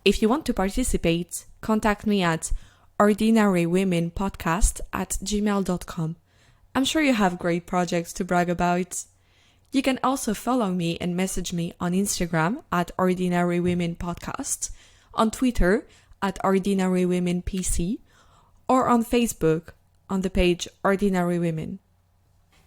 If you want to participate, contact me at ordinarywomenpodcast@gmail.com. I'm sure you have great projects to brag about. You can also follow me and message me on Instagram at ordinarywomenpodcast, on Twitter at ordinarywomenpc, or on Facebook on the page Ordinary Women.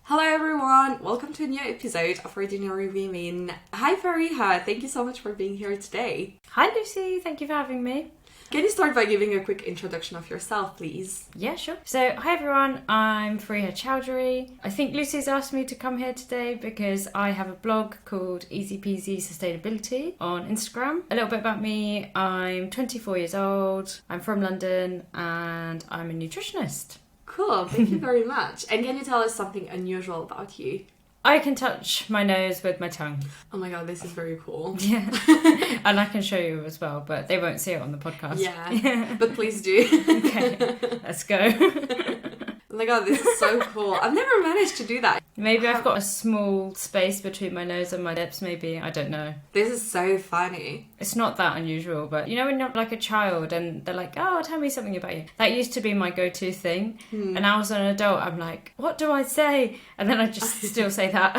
Hello everyone, welcome to a new episode of Ordinary Women. Hi Farihah, thank you so much for being here today. Hi Lucy, thank you for having me. Can you start by giving a quick introduction of yourself, please? Yeah, sure. So, hi everyone, I'm Farihah Chowdhury. I think Lucy's asked me to come here today because I have a blog called Easy Peasy Sustainability on Instagram. A little bit about me, I'm 24 years old, I'm from London, and I'm a nutritionist. Cool, thank you very much. And can you tell us something unusual about you? I can touch my nose with my tongue. Oh my god, this is very cool. Yeah. And I can show you as well, but they won't see it on the podcast. Yeah, but please do. Okay, let's go. Oh my god, this is so cool. I've never managed to do that. Maybe I've got a small space between my nose and my lips, maybe. I don't know. This is so funny. It's not that unusual, but you know when you're like a child and they're like, oh, tell me something about you. That used to be my go-to thing. And now as an adult, I'm like, what do I say? And then I just still say that.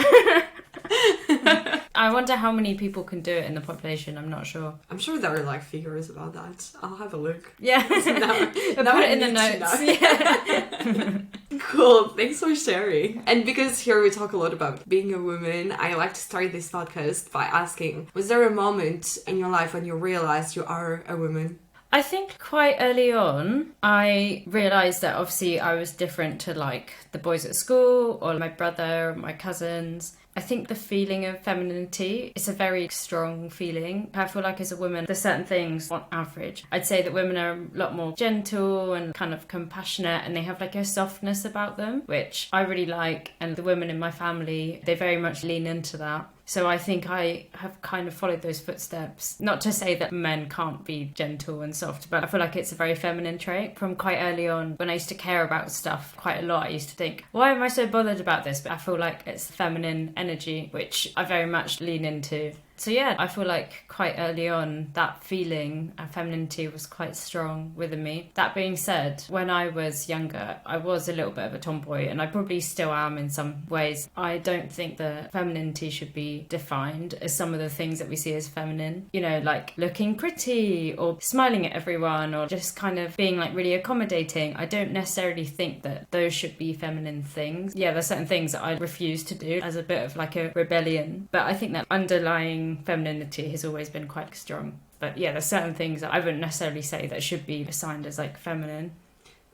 I wonder how many people can do it in the population. I'm not sure. I'm sure there are like figures about that. I'll have a look. Yeah. now put it in the notes. Yeah. Cool. Thanks for sharing. And because here we talk a lot about being a woman, I like to start this podcast by asking, was there a moment in your life when you realized you are a woman? I think quite early on, I realised that obviously I was different to like the boys at school or my brother or my cousins. I think the feeling of femininity is a very strong feeling. I feel like as a woman, there's certain things on average. I'd say that women are a lot more gentle and kind of compassionate, and they have like a softness about them, which I really like. And the women in my family, they very much lean into that. So I think I have kind of followed those footsteps. Not to say that men can't be gentle and soft, but I feel like it's a very feminine trait. From quite early on, when I used to care about stuff quite a lot, I used to think, why am I so bothered about this? But I feel like it's feminine energy, which I very much lean into. So yeah, I feel like quite early on that feeling of femininity was quite strong within me. That being said, when I was younger, I was a little bit of a tomboy, and I probably still am in some ways. I don't think that femininity should be defined as some of the things that we see as feminine. You know, like looking pretty or smiling at everyone or just kind of being like really accommodating. I don't necessarily think that those should be feminine things. Yeah, there's certain things that I refuse to do as a bit of like a rebellion. But I think that underlying femininity has always been quite strong. But yeah, there's certain things that I wouldn't necessarily say that should be assigned as like feminine.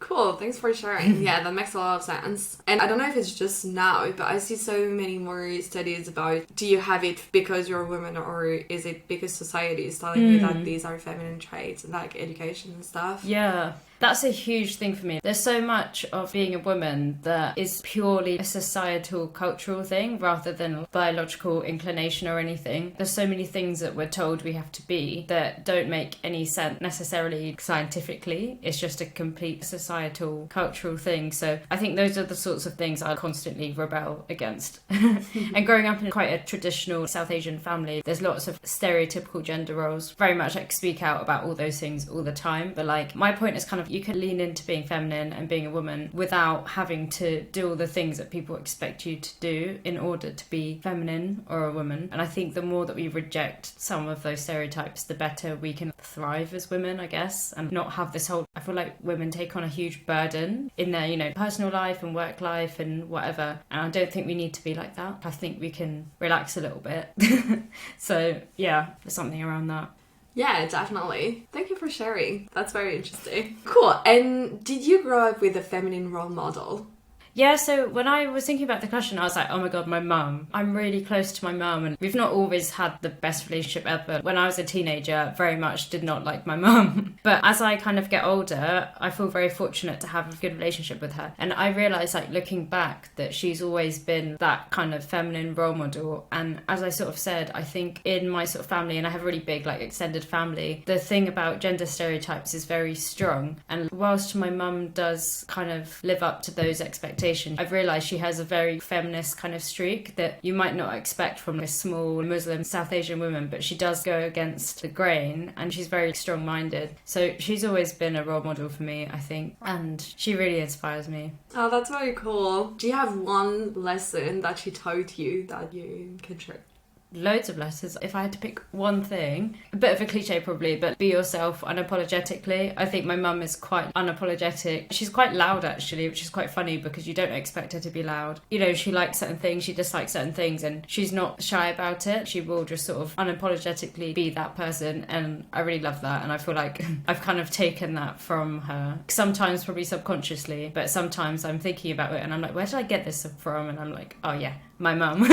Cool, thanks for sharing. Yeah, that makes a lot of sense. And I don't know if it's just now, but I see so many more studies about, do you have it because you're a woman, or is it because society is telling you that these are feminine traits and like education and stuff? Yeah. That's a huge thing for me. There's so much of being a woman that is purely a societal, cultural thing rather than biological inclination or anything. There's so many things that we're told we have to be that don't make any sense necessarily scientifically. It's just a complete societal, cultural thing. So I think those are the sorts of things I constantly rebel against. And growing up in quite a traditional South Asian family, there's lots of stereotypical gender roles. Very much like speak out about all those things all the time. But like my point is kind of you can lean into being feminine and being a woman without having to do all the things that people expect you to do in order to be feminine or a woman. And I think the more that we reject some of those stereotypes, the better we can thrive as women, I guess, and not have this whole... I feel like women take on a huge burden in their, you know, personal life and work life and whatever. And I don't think we need to be like that. I think we can relax a little bit. So yeah, there's something around that. Yeah, definitely. Thank you for sharing. That's very interesting. Cool. And did you grow up with a feminine role model? Yeah, so when I was thinking about the question, I was like, oh my god, my mum. I'm really close to my mum, and we've not always had the best relationship ever. When I was a teenager, very much did not like my mum. But as I kind of get older, I feel very fortunate to have a good relationship with her. And I realise, like, looking back, that she's always been that kind of feminine role model. And as I sort of said, I think in my sort of family, and I have a really big, like, extended family, the thing about gender stereotypes is very strong. And whilst my mum does kind of live up to those expectations, representation. I've realised she has a very feminist kind of streak that you might not expect from a small Muslim South Asian woman, but she does go against the grain and she's very strong-minded. So she's always been a role model for me, I think, and she really inspires me. Oh, that's very cool. Do you have one lesson that she taught you that you can share? Loads of letters. If I had to pick one thing, a bit of a cliche probably, but be yourself unapologetically. I think my mum is quite unapologetic. She's quite loud actually, which is quite funny because you don't expect her to be loud. You know, she likes certain things, she dislikes certain things, and she's not shy about it. She will just sort of unapologetically be that person, and I really love that. And I feel like I've kind of taken that from her. Sometimes probably subconsciously, but sometimes I'm thinking about it and I'm like, where did I get this from? And I'm like, oh yeah, my mum.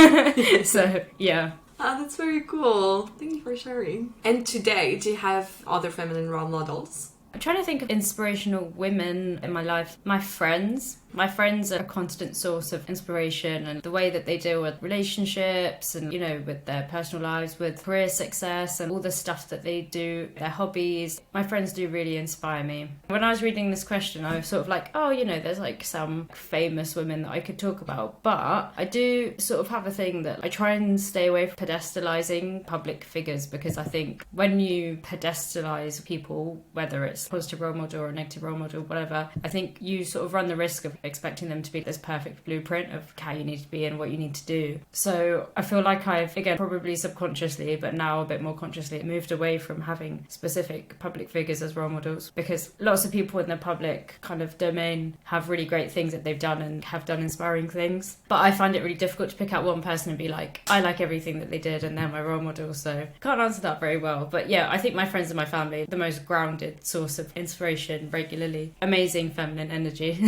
So yeah. Oh, that's very cool. Thank you for sharing. And today, do you have other feminine role models? I'm trying to think of inspirational women in my life. My friends. My friends are a constant source of inspiration, and the way that they deal with relationships and, you know, with their personal lives, with career success and all the stuff that they do, their hobbies. My friends do really inspire me. When I was reading this question, I was sort of like, oh, you know, there's like some famous women that I could talk about. But I do sort of have a thing that I try and stay away from pedestalizing public figures, because I think when you pedestalize people, whether it's positive role model or a negative role model, whatever, I think you sort of run the risk of expecting them to be this perfect blueprint of how you need to be and what you need to do. So I feel like I've, again, probably subconsciously, but now a bit more consciously, moved away from having specific public figures as role models, because lots of people in the public kind of domain have really great things that they've done and have done inspiring things. But I find it really difficult to pick out one person and be like, I like everything that they did and they're my role model. So can't answer that very well. But yeah, I think my friends and my family are the most grounded source of inspiration regularly. Amazing feminine energy.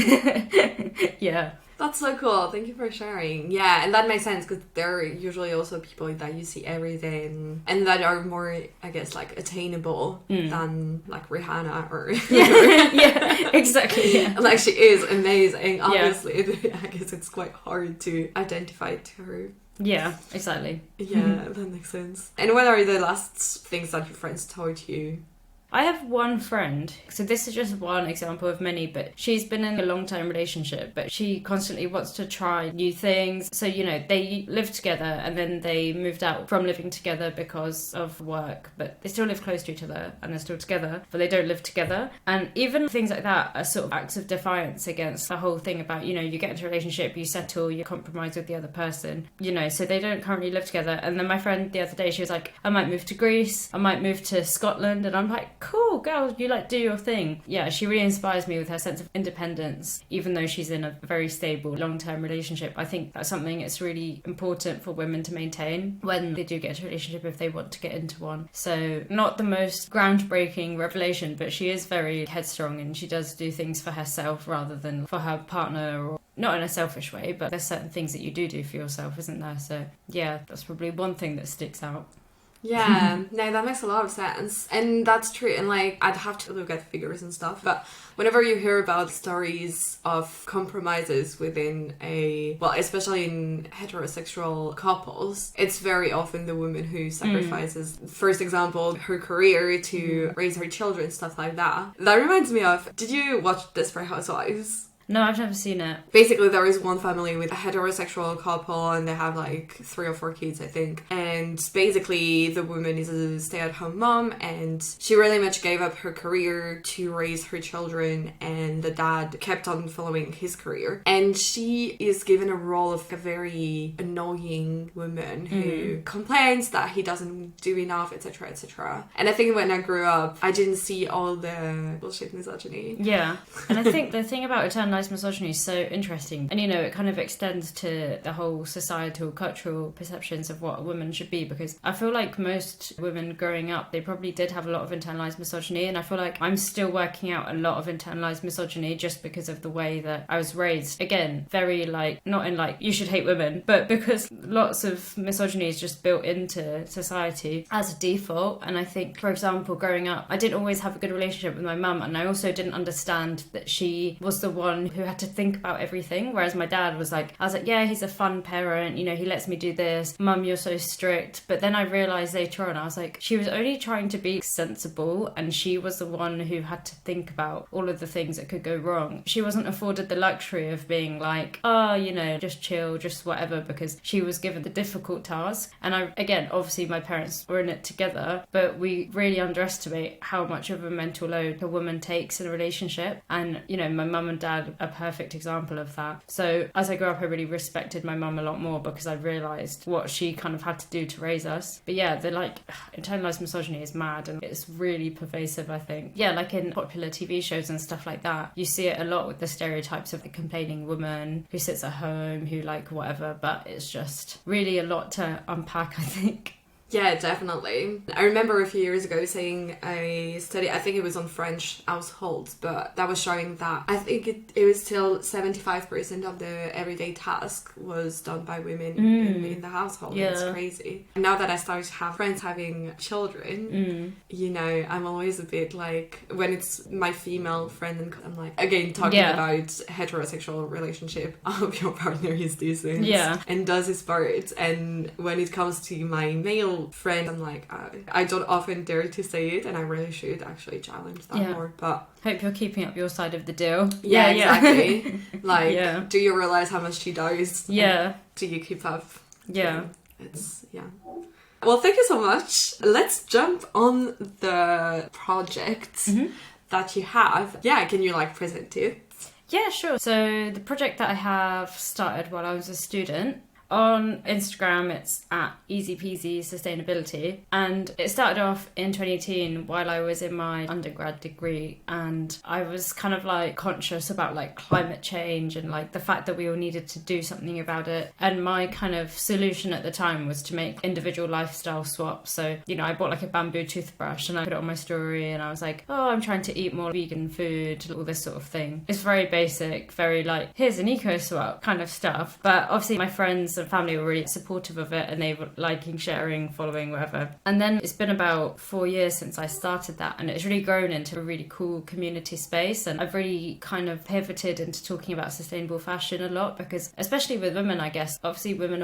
Yeah. That's so cool. Thank you for sharing. Yeah, and that makes sense because they're usually also people that you see every day and that are more, I guess, like attainable than like Rihanna or... Yeah, exactly. Yeah. And like she is amazing. Obviously, I guess it's quite hard to identify to her. Yeah, exactly. Yeah, that makes sense. And what are the last things that your friends told you? I have one friend, so this is just one example of many, but she's been in a long-term relationship, but she constantly wants to try new things. So, you know, they lived together and then they moved out from living together because of work, but they still live close to each other and they're still together, but they don't live together. And even things like that are sort of acts of defiance against the whole thing about, you know, you get into a relationship, you settle, you compromise with the other person, you know, so they don't currently live together. And then my friend the other day, she was like, I might move to Greece, I might move to Scotland, and I'm like, cool, girl, you like do your thing. Yeah, she really inspires me with her sense of independence, even though she's in a very stable long-term relationship. I think that's something that's really important for women to maintain when they do get into a relationship, if they want to get into one. So not the most groundbreaking revelation, but she is very headstrong and she does do things for herself rather than for her partner, or not in a selfish way, but there's certain things that you do for yourself, isn't there? So yeah, that's probably one thing that sticks out. Yeah, no, that makes a lot of sense. And that's true. And like, I'd have to look at figures and stuff, but whenever you hear about stories of compromises within especially in heterosexual couples, it's very often the woman who sacrifices, first example, her career to raise her children, stuff like that. That reminds me of, did you watch Desperate Housewives? No, I've never seen it. Basically, there is one family with a heterosexual couple and they have like 3 or 4 kids, I think. And basically, the woman is a stay-at-home mom and she really much gave up her career to raise her children, and the dad kept on following his career. And she is given a role of a very annoying woman who complains that he doesn't do enough, etc., etc. And I think when I grew up, I didn't see all the bullshit misogyny. Yeah. And I think the thing about internalized misogyny is so interesting, and you know, it kind of extends to the whole societal cultural perceptions of what a woman should be, because I feel like most women growing up, they probably did have a lot of internalized misogyny, and I feel like I'm still working out a lot of internalized misogyny just because of the way that I was raised. Again, very like, not in like you should hate women, but because lots of misogyny is just built into society as a default. And I think, for example, growing up, I didn't always have a good relationship with my mum, and I also didn't understand that she was the one one who had to think about everything, whereas my dad was like, I was like, yeah, he's a fun parent, you know, he lets me do this. Mum, you're so strict. But then I realised later on, I was like, she was only trying to be sensible, and she was the one who had to think about all of the things that could go wrong. She wasn't afforded the luxury of being like, oh, you know, just chill, just whatever, because she was given the difficult task. And again, obviously my parents were in it together, but we really underestimate how much of a mental load a woman takes in a relationship. And, you know, my mum and dad are a perfect example of that. So as I grew up, I really respected my mum a lot more because I realised what she kind of had to do to raise us. But yeah, the internalized misogyny is mad, and it's really pervasive, I think. Yeah, like in popular TV shows and stuff like that, you see it a lot with the stereotypes of the complaining woman who sits at home, who like whatever, but it's just really a lot to unpack, I think. Yeah, definitely. I remember a few years ago seeing a study, I think it was on French households, but that was showing that I think it was still 75% of the everyday task was done by women in the household. Yeah. It's crazy. Now that I started to have friends having children, you know, I'm always a bit like, when it's my female friend, and I'm like, again, talking about heterosexual relationship, I hope your partner is decent and does his part. And when it comes to my male friend, I'm like, I don't often dare to say it, and I really should actually challenge that more. But hope you're keeping up your side of the deal. Yeah, exactly. Like, do you realize how much she does? Yeah. Do you keep up? Yeah. It's Well, thank you so much. Let's jump on the project that you have. Yeah, can you present it? Yeah, sure. So the project that I have started while I was a student. On Instagram, it's at Easy Peasy Sustainability, and it started off in 2018 while I was in my undergrad degree, and I was kind of conscious about climate change and the fact that we all needed to do something about it. And my kind of solution at the time was to make individual lifestyle swaps. So, you know, I bought a bamboo toothbrush and I put it on my story, and I was like, oh, I'm trying to eat more vegan food, all this sort of thing. It's very basic, very here's an eco swap kind of stuff. But obviously my friends and family were really supportive of it, and they were liking, sharing, following, whatever. And then it's been about 4 years since I started that, and it's really grown into a really cool community space. And I've really kind of pivoted into talking about sustainable fashion a lot, because especially with women, I guess, obviously women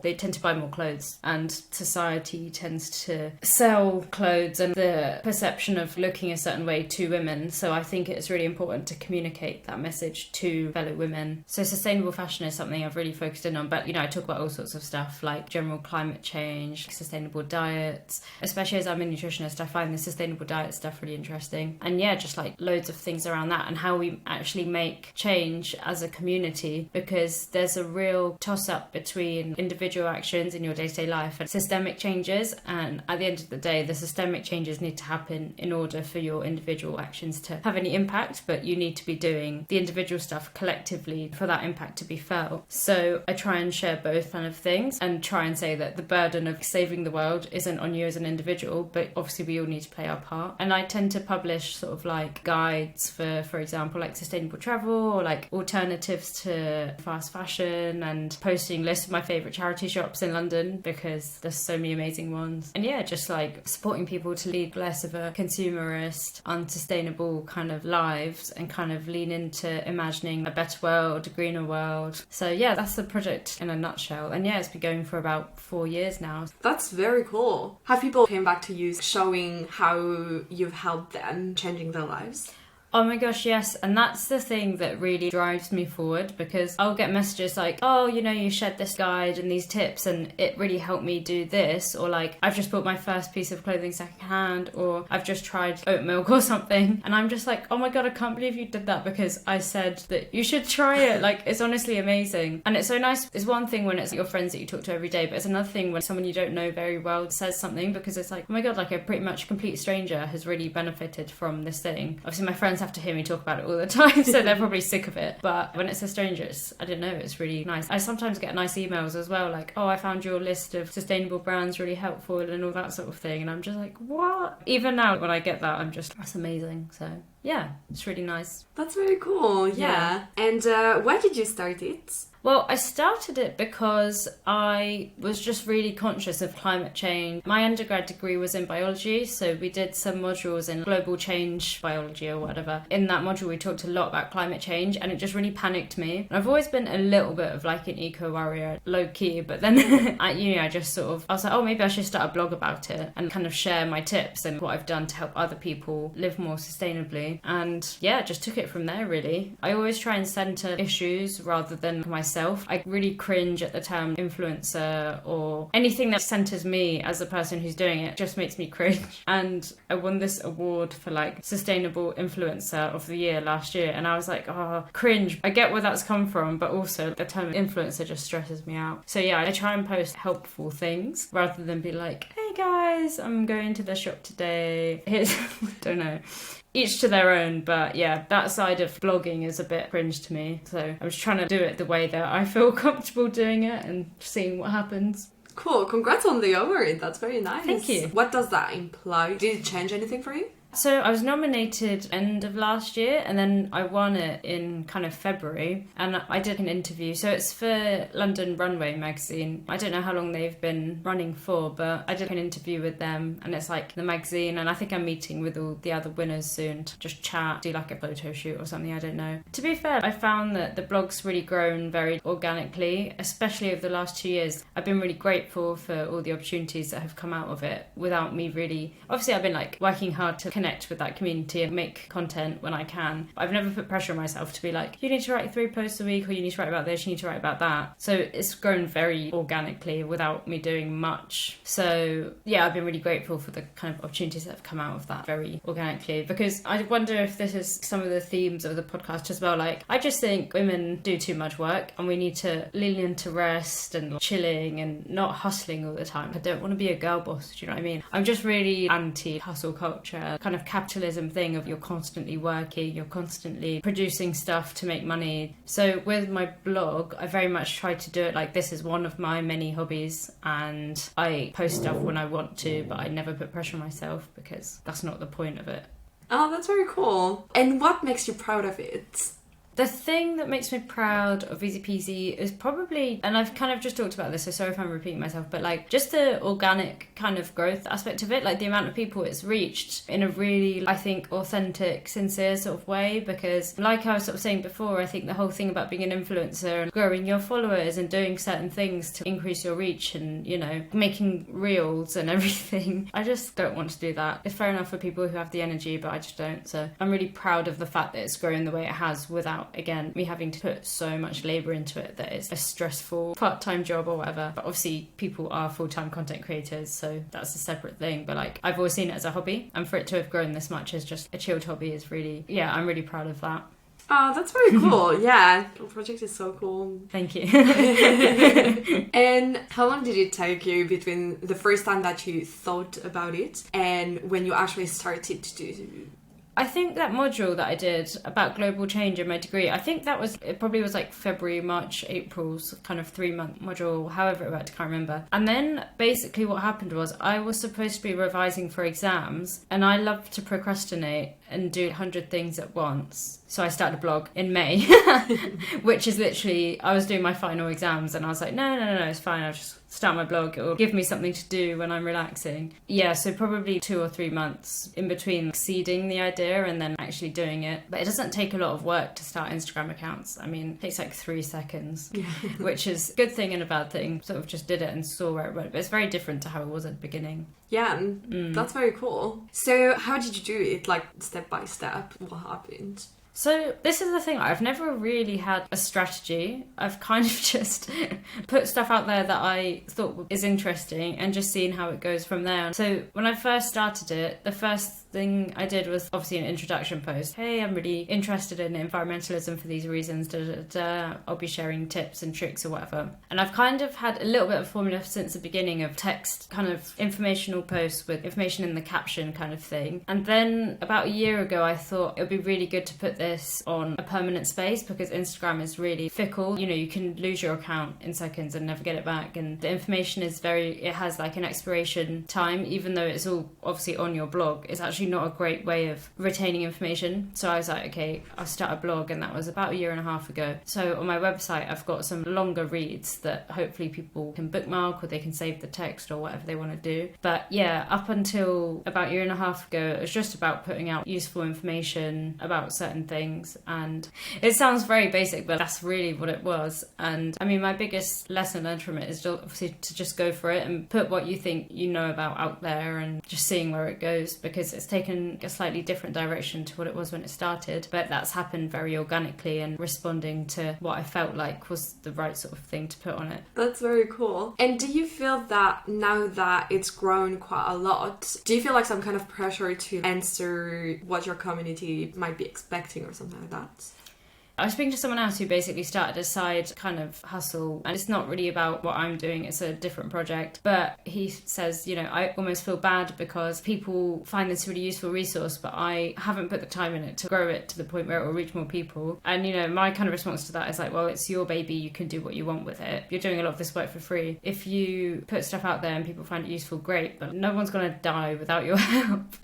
they tend to buy more clothes, and society tends to sell clothes and the perception of looking a certain way to women. So I think it's really important to communicate that message to fellow women. So sustainable fashion is something I've really focused in on, but you know, I talk about all sorts of stuff like general climate change, sustainable diets. Especially as I'm a nutritionist, I find the sustainable diet stuff really interesting. And yeah, just loads of things around that, and how we actually make change as a community, because there's a real toss-up between individual actions in your day-to-day life and systemic changes. And at the end of the day, the systemic changes need to happen in order for your individual actions to have any impact, but you need to be doing the individual stuff collectively for that impact to be felt. So I try and share both kind of things, and try and say that the burden of saving the world isn't on you as an individual, but obviously we all need to play our part. And I tend to publish sort of guides for example, sustainable travel, or alternatives to fast fashion, and posting lists of my favourite charity shops in London, because there's so many amazing ones. And yeah, just supporting people to lead less of a consumerist, unsustainable kind of lives, and kind of lean into imagining a better world, a greener world. So yeah, that's the project in a nutshell. And yeah, it's been going for about 4 years now. That's very cool. Have people came back to you showing how you've helped them changing their lives? Oh my gosh, yes. And that's the thing that really drives me forward, because I'll get messages oh, you know, you shared this guide and these tips and it really helped me do this, or I've just bought my first piece of clothing secondhand, or I've just tried oat milk or something. And I'm just oh my god, I can't believe you did that, because I said that you should try it. It's honestly amazing. And it's so nice. It's one thing when it's your friends that you talk to every day, but it's another thing when someone you don't know very well says something, because it's oh my god, a pretty much complete stranger has really benefited from this thing. Obviously my friends have to hear me talk about it all the time, so they're probably sick of it. But when it's a stranger, I don't know, it's really nice. I sometimes get nice emails as well, oh, I found your list of sustainable brands really helpful, and all that sort of thing. And I'm just what? Even now when I get that, I'm just, that's amazing. So yeah, it's really nice. That's very cool. Yeah. And why did you start it? Well, I started it because I was just really conscious of climate change. My undergrad degree was in biology, so we did some modules in global change biology or whatever. In that module, we talked a lot about climate change, and it just really panicked me. And I've always been a little bit of like an eco-warrior, low-key, but then at uni, I just sort of, I was like, oh, maybe I should start a blog about it and kind of share my tips and what I've done to help other people live more sustainably. And yeah, just took it from there, really. I always try and centre issues rather than myself. I really cringe at the term influencer or anything that centres me as a person who's doing it. Just makes me cringe. And I won this award for like Sustainable Influencer of the Year last year, and I was like, oh, cringe. I get where that's come from, but also the term influencer just stresses me out. So yeah, I try and post helpful things rather than be like, hey guys, I'm going to the shop today. Here's, don't know. Each to their own, but yeah, that side of blogging is a bit cringe to me. So I was trying to do it the way that I feel comfortable doing it and seeing what happens. Cool, congrats on the award. That's very nice. Thank you. What does that imply? Did it change anything for you? So I was nominated end of last year, and then I won it in kind of February, and I did an interview. So it's for London Runway magazine. I don't know how long they've been running for, but I did an interview with them, and it's like the magazine, and I think I'm meeting with all the other winners soon to just chat, do like a photo shoot or something, I don't know. To be fair, I found that the blog's really grown very organically, especially over the last 2 years. I've been really grateful for all the opportunities that have come out of it without me really... Obviously, I've been like working hard to connect with that community and make content when I can. I've never put pressure on myself to be like, you need to write 3 posts a week, or you need to write about this, you need to write about that. So it's grown very organically without me doing much. So yeah, I've been really grateful for the kind of opportunities that have come out of that very organically, because I wonder if this is some of the themes of the podcast as well. Like, I just think women do too much work and we need to lean into rest and chilling and not hustling all the time. I don't want to be a girl boss, do you know what I mean? I'm just really anti-hustle culture, kind of capitalism thing of you're constantly working, you're constantly producing stuff to make money. So with my blog, I very much try to do it like this is one of my many hobbies, and I post stuff when I want to, but I never put pressure on myself because that's not the point of it. Oh, that's very cool. And what makes you proud of it? The thing that makes me proud of Easy Peasy is probably, and I've kind of just talked about this, so sorry if I'm repeating myself, but like just the organic kind of growth aspect of it, like the amount of people it's reached in a really, I think, authentic, sincere sort of way. Because like I was sort of saying before, I think the whole thing about being an influencer and growing your followers and doing certain things to increase your reach and, you know, making reels and everything, I just don't want to do that. It's fair enough for people who have the energy, but I just don't. So I'm really proud of the fact that it's grown the way it has without, again, me having to put so much labour into it that it's a stressful part-time job or whatever. But obviously people are full-time content creators, so that's a separate thing. But like, I've always seen it as a hobby, and for it to have grown this much as just a chilled hobby is really, yeah, I'm really proud of that. Oh, that's very cool. Yeah, the project is so cool. Thank you. And how long did it take you between the first time that you thought about it and when you actually started to do? I think that module that I did about global change in my degree, I think it probably was like February, March, April's kind of 3-month module, however it worked, I can't remember. And then basically what happened was I was supposed to be revising for exams, and I love to procrastinate and do 100 things at once. So I started a blog in May, which is literally, I was doing my final exams and I was like, no, it's fine, I'll just start my blog. It'll give me something to do when I'm relaxing. Yeah, so probably 2 or 3 months in between seeding the idea and then actually doing it. But it doesn't take a lot of work to start Instagram accounts. I mean, it takes like 3 seconds, which is a good thing and a bad thing. Sort of just did it and saw where it went. But it's very different to how it was at the beginning. Yeah, that's very cool. So how did you do it? Like step by step, what happened? So this is the thing, I've never really had a strategy. I've kind of just put stuff out there that I thought is interesting and just seen how it goes from there. So when I first started it, the first thing I did was obviously an introduction post. Hey, I'm really interested in environmentalism for these reasons. I'll be sharing tips and tricks or whatever. And I've kind of had a little bit of formula since the beginning of text, kind of informational posts with information in the caption kind of thing. And then about a year ago, I thought it would be really good to put this on a permanent space because Instagram is really fickle. You know, you can lose your account in seconds and never get it back. And the information is it has like an expiration time, even though it's all obviously on your blog. It's actually actually not a great way of retaining information. So I was like, okay, I'll start a blog, and that was about 1.5 years ago. So on my website, I've got some longer reads that hopefully people can bookmark, or they can save the text, or whatever they want to do. But yeah, up until about 1.5 years ago, it was just about putting out useful information about certain things. And it sounds very basic, but that's really what it was. And I mean, my biggest lesson learned from it is obviously to just go for it and put what you think you know about out there, and just seeing where it goes, because it's taken a slightly different direction to what it was when it started. But that's happened very organically and responding to what I felt like was the right sort of thing to put on it. That's very cool. And do you feel that now that it's grown quite a lot, do you feel like some kind of pressure to answer what your community might be expecting or something like that? I was speaking to someone else who basically started a side kind of hustle, and it's not really about what I'm doing, it's a different project. But he says, you know, I almost feel bad because people find this a really useful resource, but I haven't put the time in it to grow it to the point where it will reach more people. And, you know, my kind of response to that is like, well, it's your baby, you can do what you want with it. You're doing a lot of this work for free. If you put stuff out there and people find it useful, great, but no one's going to die without your help.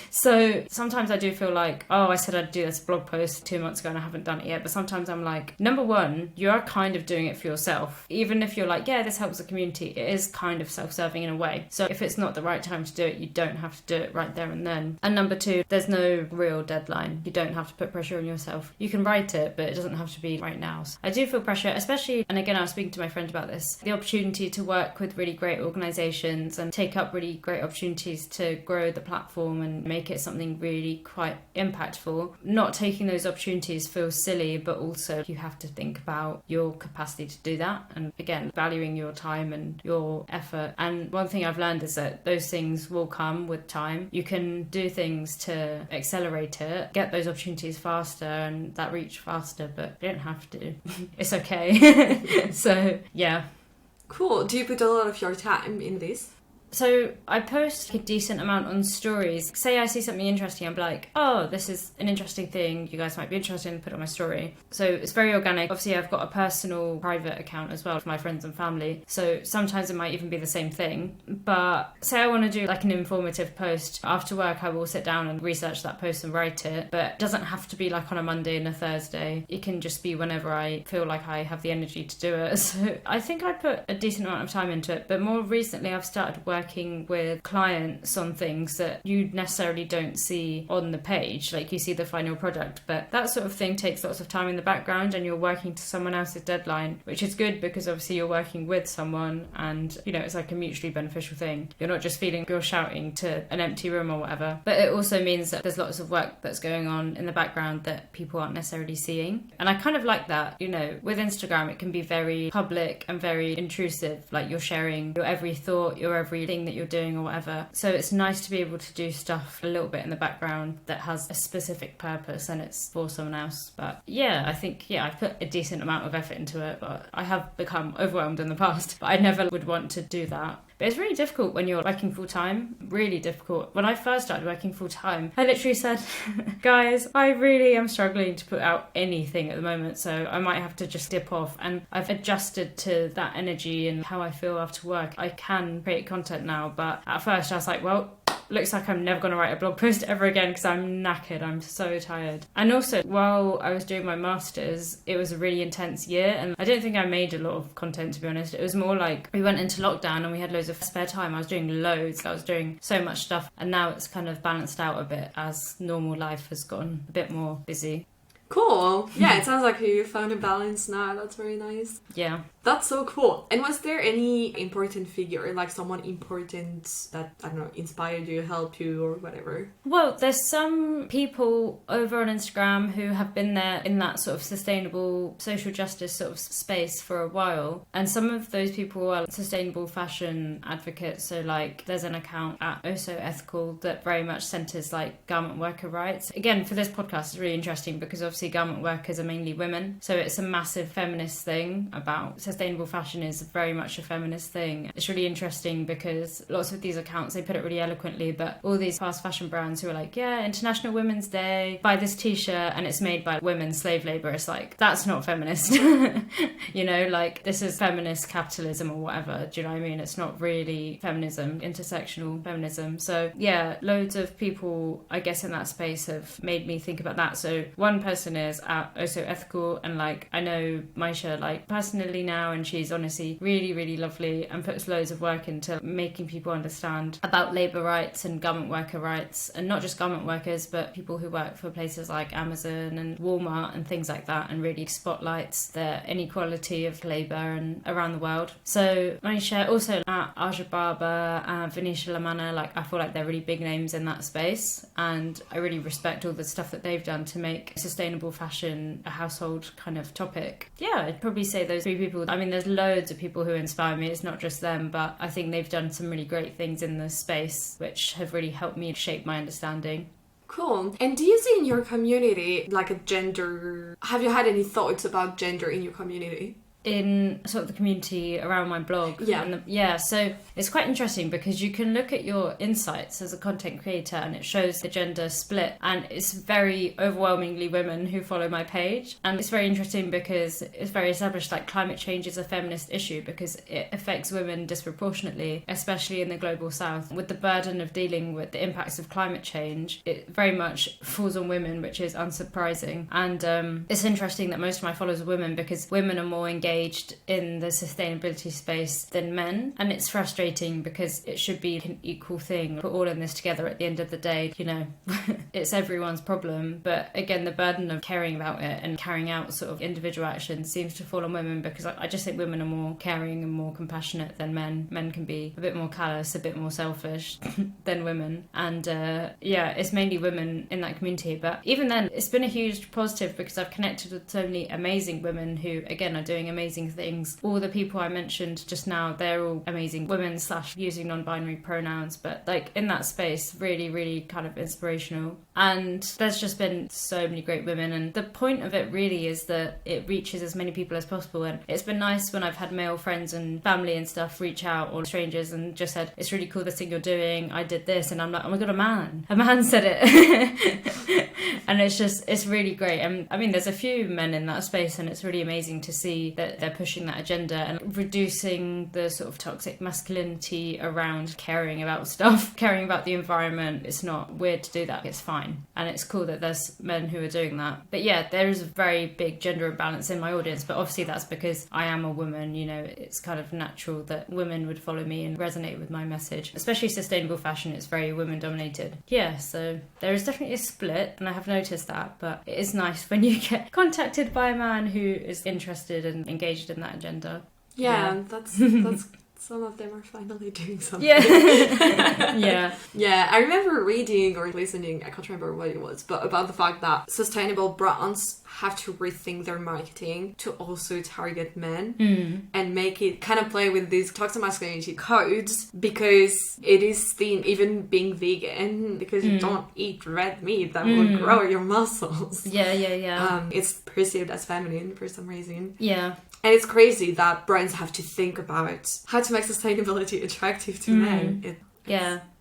So sometimes I do feel like, oh, I said I'd do this blog post 2 months ago and I haven't done it yet. But sometimes I'm like, number one, you are kind of doing it for yourself. Even if you're like, yeah, this helps the community, it is kind of self-serving in a way. So if it's not the right time to do it, you don't have to do it right there and then. And number two, there's no real deadline. You don't have to put pressure on yourself. You can write it, but it doesn't have to be right now. So I do feel pressure, especially, and again, I was speaking to my friend about this, the opportunity to work with really great organisations and take up really great opportunities to grow the platform and make it something really quite impactful. Not taking those opportunities feels silly, but also you have to think about your capacity to do that, and again, valuing your time and your effort. And one thing I've learned is that those things will come with time. You can do things to accelerate it, get those opportunities faster and that reach faster, but you don't have to. It's okay. So yeah. Cool. Do you put a lot of your time in this? So I post a decent amount on stories. Say I see something interesting, I'm like, oh, this is an interesting thing, you guys might be interested in, put it on my story. So it's very organic. Obviously I've got a personal private account as well for my friends and family, so sometimes it might even be the same thing. But say I want to do like an informative post, after work I will sit down and research that post and write it, but it doesn't have to be like on a Monday and a Thursday. It can just be whenever I feel like I have the energy to do it. So I think I put a decent amount of time into it, but more recently I've started working with clients on things that you necessarily don't see on the page, like you see the final product, but that sort of thing takes lots of time in the background and you're working to someone else's deadline, which is good because obviously you're working with someone and, you know, it's like a mutually beneficial thing. You're not just feeling you're shouting to an empty room or whatever, but it also means that there's lots of work that's going on in the background that people aren't necessarily seeing. And I kind of like that, you know, with Instagram it can be very public and very intrusive, like you're sharing your every thought, your every thing that you're doing or whatever. So it's nice to be able to do stuff a little bit in the background that has a specific purpose and it's for someone else. But yeah, I think, yeah, I've put a decent amount of effort into it, but I have become overwhelmed in the past, but I never would want to do that. But it's really difficult when you're working full time, really difficult. When I first started working full time, I literally said, guys, I really am struggling to put out anything at the moment, so I might have to just dip off. And I've adjusted to that energy and how I feel after work. I can create content now, but at first I was like, well, looks like I'm never going to write a blog post ever again because I'm knackered. I'm so tired. And also, while I was doing my masters, it was a really intense year and I don't think I made a lot of content, to be honest. It was more like we went into lockdown and we had loads of spare time. I was doing loads. I was doing so much stuff, and now it's kind of balanced out a bit as normal life has gotten a bit more busy. Cool. Yeah, it sounds like you found a balance now. That's very nice. Yeah. That's so cool. And was there any important figure, like someone important that, I don't know, inspired you, helped you or whatever? Well, there's some people over on Instagram who have been there in that sort of sustainable social justice sort of space for a while. And some of those people are sustainable fashion advocates. So like there's an account at Oh So Ethical that very much centres like garment worker rights. Again, for this podcast, it's really interesting because obviously obviously garment workers are mainly women. So it's a massive feminist thing about sustainable fashion is very much a feminist thing. It's really interesting because lots of these accounts, they put it really eloquently, but all these fast fashion brands who are like, yeah, International Women's Day, buy this t-shirt and it's made by women slave labour. It's like, that's not feminist. You know, like this is feminist capitalism or whatever. Do you know what I mean? It's not really feminism, intersectional feminism. So yeah, loads of people, I guess, in that space have made me think about that. So one person is also ethical, and like I know Maisha like personally now, and she's honestly really, really lovely and puts loads of work into making people understand about labour rights and garment worker rights, and not just garment workers but people who work for places like Amazon and Walmart and things like that, and really spotlights the inequality of labour and around the world. So Maisha also at Aja Barber and Venetia Lamana, like I feel like they're really big names in that space, and I really respect all the stuff that they've done to make sustainable fashion a household kind of topic. Yeah, I'd probably say those three people. I mean, there's loads of people who inspire me, it's not just them, but I think they've done some really great things in this space which have really helped me shape my understanding. Cool. And do you see in your community like a gender, have you had any thoughts about gender in your community? In sort of the community around my blog. Yeah. So it's quite interesting because you can look at your insights as a content creator and it shows the gender split, and it's very overwhelmingly women who follow my page. And it's very interesting because it's very established like climate change is a feminist issue because it affects women disproportionately, especially in the global south. With the burden of dealing with the impacts of climate change, it very much falls on women, which is unsurprising. And it's interesting that most of my followers are women because women are more engaged in the sustainability space than men, and it's frustrating because it should be an equal thing. We're all in this together at the end of the day, you know. It's everyone's problem, but again the burden of caring about it and carrying out sort of individual action seems to fall on women because I just think women are more caring and more compassionate than men. Men can be a bit more callous, a bit more selfish than women, and yeah, it's mainly women in that community. But even then, it's been a huge positive because I've connected with so many amazing women who again are doing amazing things. All the people I mentioned just now, they're all amazing women / using non-binary pronouns, but like in that space, really, really kind of inspirational. And there's just been so many great women, and the point of it really is that it reaches as many people as possible. And it's been nice when I've had male friends and family and stuff reach out, or strangers, and just said, it's really cool this thing you're doing, I did this, and I'm like, oh my god, a man said it. And it's really great. And I mean, there's a few men in that space, and it's really amazing to see that they're pushing that agenda and reducing the sort of toxic masculinity around caring about stuff, caring about the environment. It's not weird to do that, it's fine. And it's cool that there's men who are doing that. But yeah, there is a very big gender imbalance in my audience, but obviously that's because I am a woman, you know, it's kind of natural that women would follow me and resonate with my message. Especially sustainable fashion, it's very women dominated. Yeah, so there is definitely a split, and I have noticed that, but it is nice when you get contacted by a man who is interested and engaged in that agenda. Yeah. That's some of them are finally doing something. Yeah, I remember reading or listening, I can't remember what it was, but about the fact that sustainable brands have to rethink their marketing to also target men and make it kind of play with these toxic masculinity codes, because it is seen, even being vegan, because you don't eat red meat that will grow your muscles. It's perceived as feminine for some reason. And it's crazy that brands have to think about how to make sustainability attractive to men.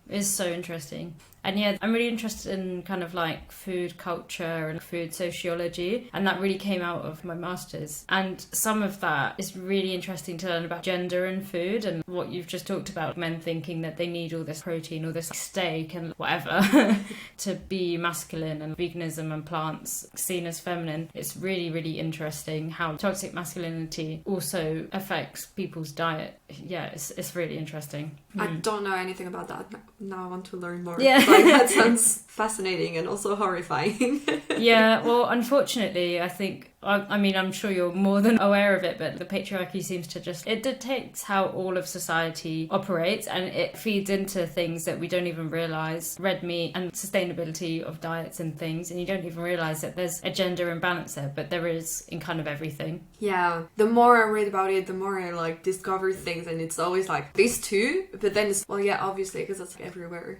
It's so interesting. And yeah, I'm really interested in kind of like food culture and food sociology, and that really came out of my master's. And some of that is really interesting to learn about gender and food, and what you've just talked about, men thinking that they need all this protein, all this steak and whatever to be masculine, and veganism and plants seen as feminine. It's really, really interesting how toxic masculinity also affects people's diet. Yeah, it's really interesting. I don't know anything about that. Now I want to learn more. Like, that sounds fascinating and also horrifying. Yeah, well, unfortunately, I think I mean, I'm sure you're more than aware of it, but the patriarchy seems to it dictates how all of society operates, and it feeds into things that we don't even realise. Red meat and sustainability of diets and things, and you don't even realise that there's a gender imbalance there, but there is in kind of everything. Yeah, the more I read about it, the more I like discover things, and it's always like these two, but then it's, well, yeah, obviously, because it's like everywhere.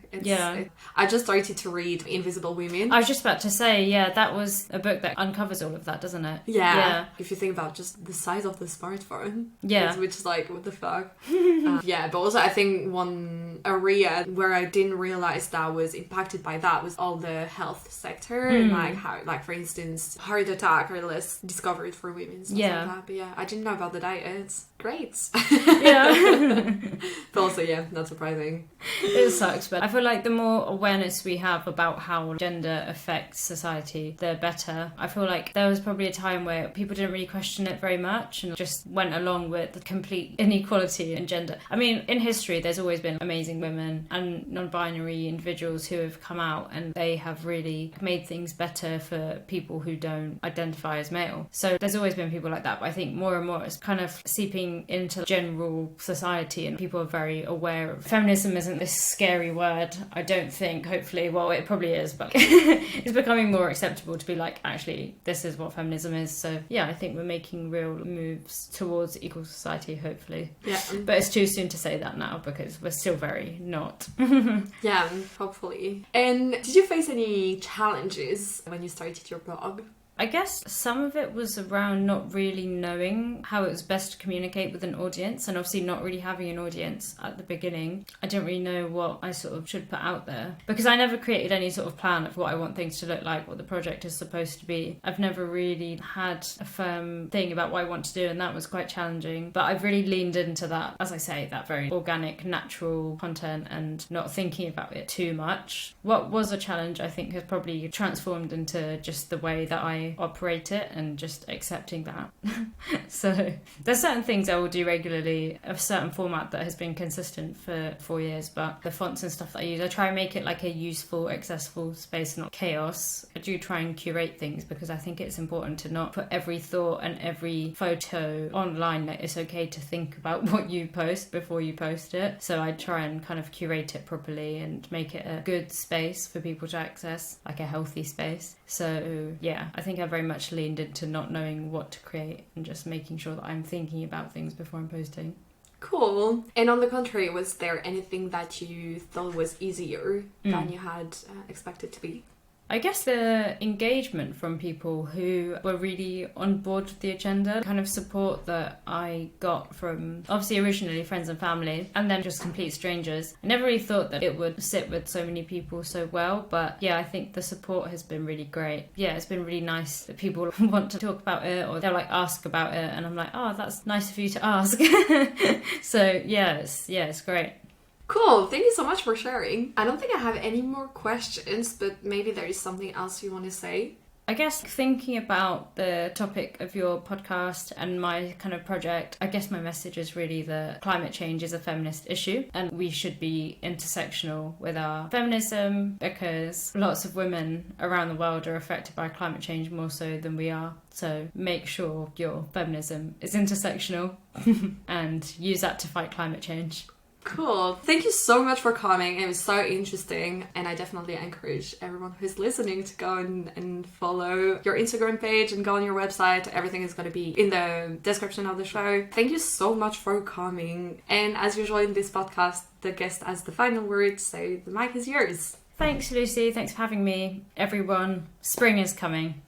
I just started to read Invisible Women. I was just about to say, yeah, that was a book that uncovers all of that, doesn't it? Yeah. If you think about just the size of the smartphone. Yeah. Which is like, what the fuck? Yeah, but also I think one area where I didn't realize that was impacted by that was all the health sector, and like how, like for instance, heart attack are less discovered for women. Stuff like that. But yeah, I didn't know about the diet. It's great. Yeah. But also, yeah, not surprising. It sucks, but I feel like the more awareness we have about how gender affects society, the better. I feel like there was probably a time where people didn't really question it very much and just went along with the complete inequality in gender. I mean, in history, there's always been amazing women and non-binary individuals who have come out, and they have really made things better for people who don't identify as male. So there's always been people like that, but I think more and more it's kind of seeping into general society, and people are very aware of feminism isn't this scary word, I don't think. Hopefully, well, it probably is, but it's becoming more acceptable to be like, actually, this is what feminism is. So yeah, I think we're making real moves towards equal society, hopefully. Yeah. But it's too soon to say that now, because we're still very not. Yeah, hopefully. And did you face any challenges when you started your blog? I guess some of it was around not really knowing how it was best to communicate with an audience, and obviously not really having an audience at the beginning. I didn't really know what I sort of should put out there, because I never created any sort of plan of what I want things to look like, what the project is supposed to be. I've never really had a firm thing about what I want to do, and that was quite challenging. But I've really leaned into that, as I say, that very organic, natural content and not thinking about it too much. What was a challenge, I think, has probably transformed into just the way that I operate it and just accepting that. So there's certain things I will do regularly, a certain format that has been consistent for 4 years, but the fonts and stuff that I use, I try and make it like a useful, accessible space, not chaos. I do try and curate things, because I think it's important to not put every thought and every photo online. Like, it's okay to think about what you post before you post it. So I try and kind of curate it properly and make it a good space for people to access, like a healthy space. So yeah, I think I very much leaned into not knowing what to create and just making sure that I'm thinking about things before I'm posting. Cool. And on the contrary, was there anything that you thought was easier than you had expected to be? I guess the engagement from people who were really on board with the agenda, kind of support that I got from obviously originally friends and family, and then just complete strangers. I never really thought that it would sit with so many people so well, but yeah, I think the support has been really great. Yeah, it's been really nice that people want to talk about it, or they'll like ask about it, and I'm like, oh, that's nice of you to ask. So yeah, it's great. Cool, thank you so much for sharing. I don't think I have any more questions, but maybe there is something else you want to say. I guess thinking about the topic of your podcast and my kind of project, I guess my message is really that climate change is a feminist issue, and we should be intersectional with our feminism, because lots of women around the world are affected by climate change more so than we are. So make sure your feminism is intersectional and use that to fight climate change. Cool. Thank you so much for coming. It was so interesting, and I definitely encourage everyone who's listening to go and follow your Instagram page and go on your website. Everything is going to be in the description of the show. Thank you so much for coming. And as usual in this podcast, the guest has the final word, so the mic is yours. Thanks, Lucy. Thanks for having me. Everyone, spring is coming.